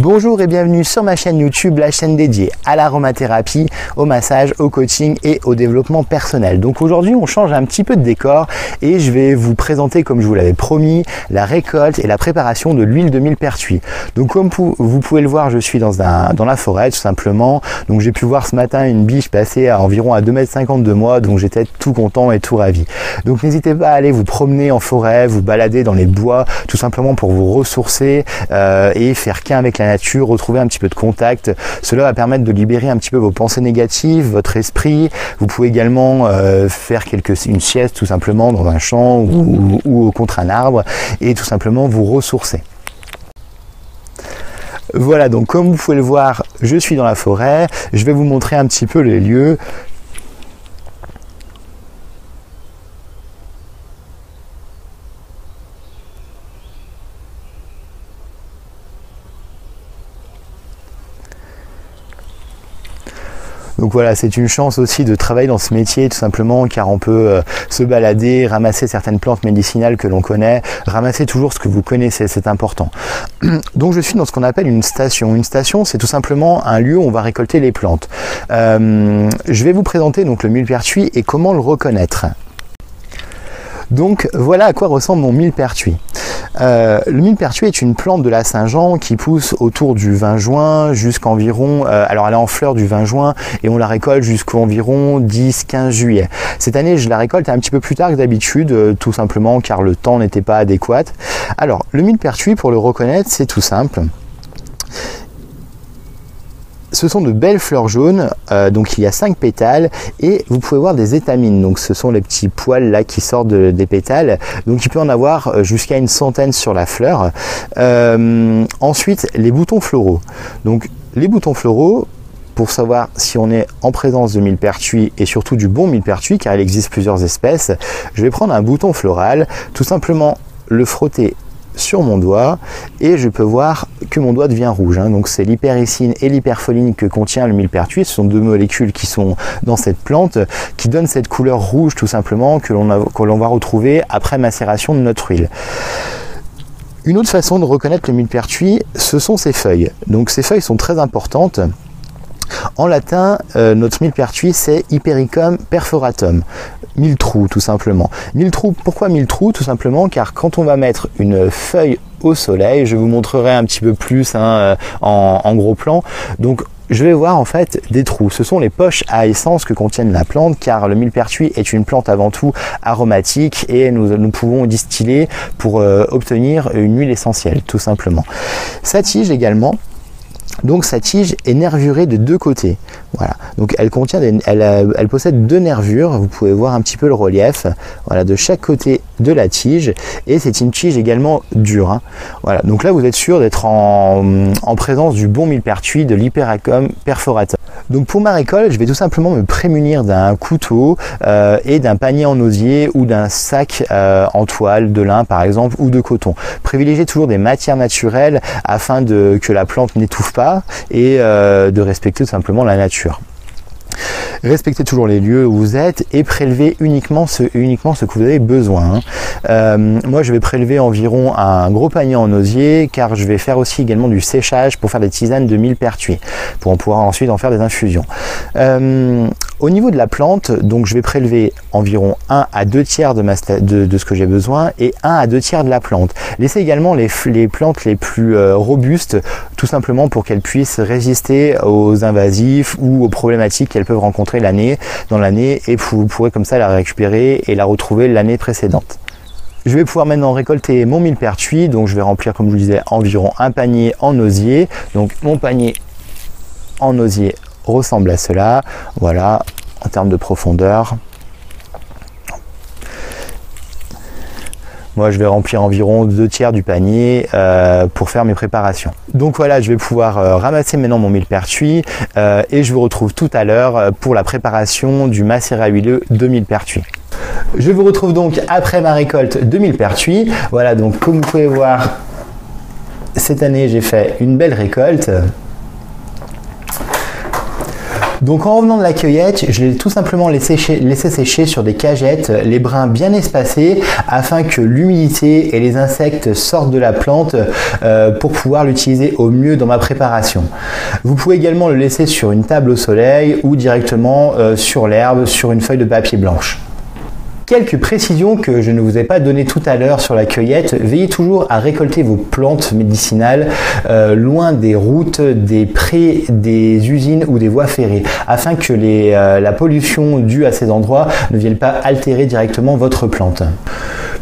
Bonjour et bienvenue sur ma chaîne YouTube, la chaîne dédiée à l'aromathérapie, au massage, au coaching et au développement personnel. Donc aujourd'hui on change un petit peu de décor et je vais vous présenter, comme je vous l'avais promis, la récolte et la préparation de l'huile de millepertuis. Donc comme vous pouvez le voir, je suis dans la forêt tout simplement. Donc j'ai pu voir ce matin une biche passer à environ à 2,50 m de moi, donc j'étais tout content et tout ravi. Donc n'hésitez pas à aller vous promener en forêt, vous balader dans les bois, tout simplement pour vous ressourcer et faire qu'un avec la nature, retrouver un petit peu de contact. Cela va permettre de libérer un petit peu vos pensées négatives, votre esprit. Vous pouvez également faire une sieste tout simplement dans un champ ou contre un arbre et tout simplement vous ressourcer. Voilà, donc comme vous pouvez le voir, je suis dans la forêt. Je vais vous montrer un petit peu les lieux. Donc voilà, c'est une chance aussi de travailler dans ce métier tout simplement car on peut se balader, ramasser certaines plantes médicinales que l'on connaît, ramasser toujours ce que vous connaissez, c'est important. Donc je suis dans ce qu'on appelle une station. Une station, c'est tout simplement un lieu où on va récolter les plantes. Je vais vous présenter donc le millepertuis et comment le reconnaître. Donc voilà à quoi ressemble mon millepertuis. Le millepertuis est une plante de la Saint-Jean qui pousse autour du 20 juin jusqu'environ, alors elle est en fleur du 20 juin et on la récolte jusqu'environ 10-15 juillet. Cette année je la récolte un petit peu plus tard que d'habitude, tout simplement car le temps n'était pas adéquat. Alors le millepertuis, pour le reconnaître, c'est tout simple. Ce sont de belles fleurs jaunes, donc il y a 5 pétales et vous pouvez voir des étamines, donc ce sont les petits poils là qui sortent des pétales, donc il peut en avoir jusqu'à une centaine sur la fleur. Ensuite les boutons floraux, donc les boutons floraux, pour savoir si on est en présence de millepertuis et surtout du bon millepertuis, car il existe plusieurs espèces, je vais prendre un bouton floral, tout simplement le frotter sur mon doigt et je peux voir que mon doigt devient rouge, donc c'est l'hypericine et l'hyperfoline que contient le millepertuis. Ce sont deux molécules qui sont dans cette plante qui donnent cette couleur rouge tout simplement que l'on va retrouver après macération de notre huile. Une autre façon de reconnaître le millepertuis, ce sont ses feuilles. Donc ces feuilles sont très importantes. En latin, notre millepertuis c'est Hypericum perforatum, 1000 trous tout simplement. 1000 trous, pourquoi 1000 trous? Tout simplement car quand on va mettre une feuille au soleil, je vous montrerai un petit peu plus en gros plan, donc je vais voir en fait des trous. Ce sont les poches à essence que contiennent la plante, car le millepertuis est une plante avant tout aromatique et nous pouvons distiller pour obtenir une huile essentielle tout simplement. Sa tige également. Donc sa tige est nervurée de deux côtés. Voilà. Donc elle possède deux nervures. Vous pouvez voir un petit peu le relief. Voilà, de chaque côté de la tige. Et c'est une tige également dure. Voilà. Donc là vous êtes sûr d'être en présence du bon millepertuis, de l'Hypericum perforatum. Donc pour ma récolte, je vais tout simplement me prémunir d'un couteau et d'un panier en osier ou d'un sac en toile, de lin par exemple, ou de coton. Privilégiez toujours des matières naturelles afin que la plante n'étouffe pas et de respecter tout simplement la nature. Respectez toujours les lieux où vous êtes et prélevez uniquement ce que vous avez besoin. Moi je vais prélever environ un gros panier en osier car je vais faire aussi également du séchage pour faire des tisanes de millepertuis pour pouvoir ensuite en faire des infusions. Au niveau de la plante, donc je vais prélever environ 1 à 2 tiers de ce que j'ai besoin et 1 à 2 tiers de la plante. Laissez également les plantes les plus robustes, tout simplement pour qu'elles puissent résister aux invasifs ou aux problématiques qu'elles peuvent rencontrer dans l'année et vous pourrez comme ça la récupérer et la retrouver l'année précédente. Je vais pouvoir maintenant récolter mon millepertuis, donc je vais remplir, comme je vous disais, environ un panier en osier. Donc mon panier en osier ressemble à cela, voilà, en termes de profondeur. Moi, je vais remplir environ 2 tiers du panier pour faire mes préparations. Donc voilà, je vais pouvoir ramasser maintenant mon millepertuis et je vous retrouve tout à l'heure pour la préparation du macérat huileux de millepertuis. Je vous retrouve donc après ma récolte de millepertuis. Voilà, donc comme vous pouvez voir, cette année, j'ai fait une belle récolte. Donc en revenant de la cueillette, je l'ai tout simplement laissé sécher sur des cagettes, les brins bien espacés afin que l'humidité et les insectes sortent de la plante pour pouvoir l'utiliser au mieux dans ma préparation. Vous pouvez également le laisser sur une table au soleil ou directement sur l'herbe, sur une feuille de papier blanche. Quelques précisions que je ne vous ai pas données tout à l'heure sur la cueillette. Veillez toujours à récolter vos plantes médicinales loin des routes, des prés, des usines ou des voies ferrées afin que la pollution due à ces endroits ne vienne pas altérer directement votre plante.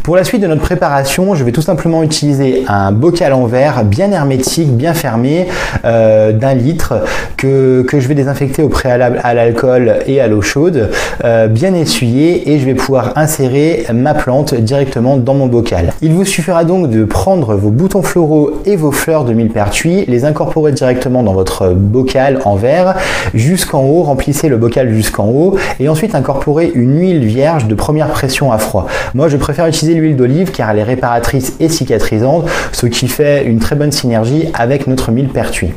Pour la suite de notre préparation, je vais tout simplement utiliser un bocal en verre bien hermétique, bien fermé d'1 litre que je vais désinfecter au préalable à l'alcool et à l'eau chaude, bien essuyé, et je vais pouvoir insérer ma plante directement dans mon bocal. Il vous suffira donc de prendre vos boutons floraux et vos fleurs de millepertuis, les incorporer directement dans votre bocal en verre jusqu'en haut, remplissez le bocal jusqu'en haut et ensuite incorporez une huile vierge de première pression à froid. Moi je préfère utiliser l'huile d'olive car elle est réparatrice et cicatrisante, ce qui fait une très bonne synergie avec notre millepertuis.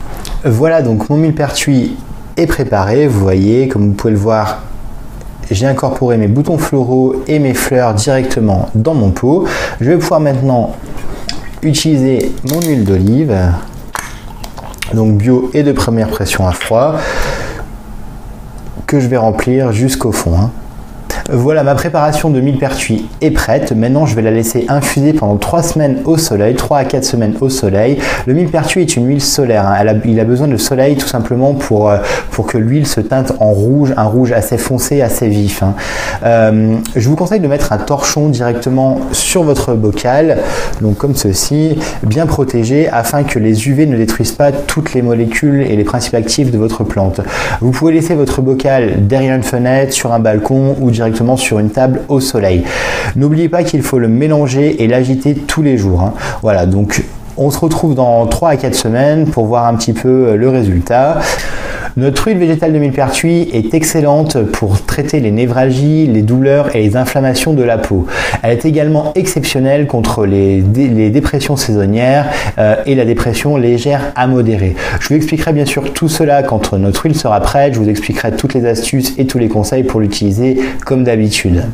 Voilà, donc mon millepertuis est préparé, vous voyez, comme vous pouvez le voir, j'ai incorporé mes boutons floraux et mes fleurs directement dans mon pot. Je vais pouvoir maintenant utiliser mon huile d'olive, donc bio et de première pression à froid, que je vais remplir jusqu'au fond. Voilà, ma préparation de millepertuis est prête. Maintenant, je vais la laisser infuser pendant 3 semaines au soleil, 3 à 4 semaines au soleil. Le millepertuis est une huile solaire. Il a besoin de soleil tout simplement pour que l'huile se teinte en rouge, un rouge assez foncé, assez vif. Je vous conseille de mettre un torchon directement sur votre bocal, donc comme ceci, bien protégé, afin que les UV ne détruisent pas toutes les molécules et les principes actifs de votre plante. Vous pouvez laisser votre bocal derrière une fenêtre, sur un balcon ou directement sur une table au soleil. N'oubliez pas qu'il faut le mélanger et l'agiter tous les jours. Voilà, donc on se retrouve dans 3 à 4 semaines pour voir un petit peu le résultat. Notre huile végétale de millepertuis est excellente pour traiter les névralgies, les douleurs et les inflammations de la peau. Elle est également exceptionnelle contre les dépressions saisonnières et la dépression légère à modérée. Je vous expliquerai bien sûr tout cela quand notre huile sera prête. Je vous expliquerai toutes les astuces et tous les conseils pour l'utiliser comme d'habitude.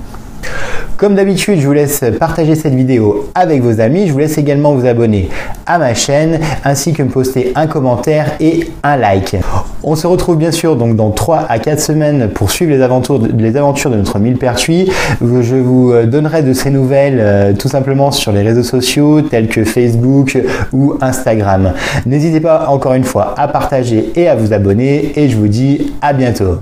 Comme d'habitude, je vous laisse partager cette vidéo avec vos amis. Je vous laisse également vous abonner à ma chaîne ainsi que me poster un commentaire et un like. On se retrouve bien sûr donc dans 3 à 4 semaines pour suivre les aventures de notre millepertuis. Je vous donnerai de ces nouvelles tout simplement sur les réseaux sociaux tels que Facebook ou Instagram. N'hésitez pas encore une fois à partager et à vous abonner et je vous dis à bientôt.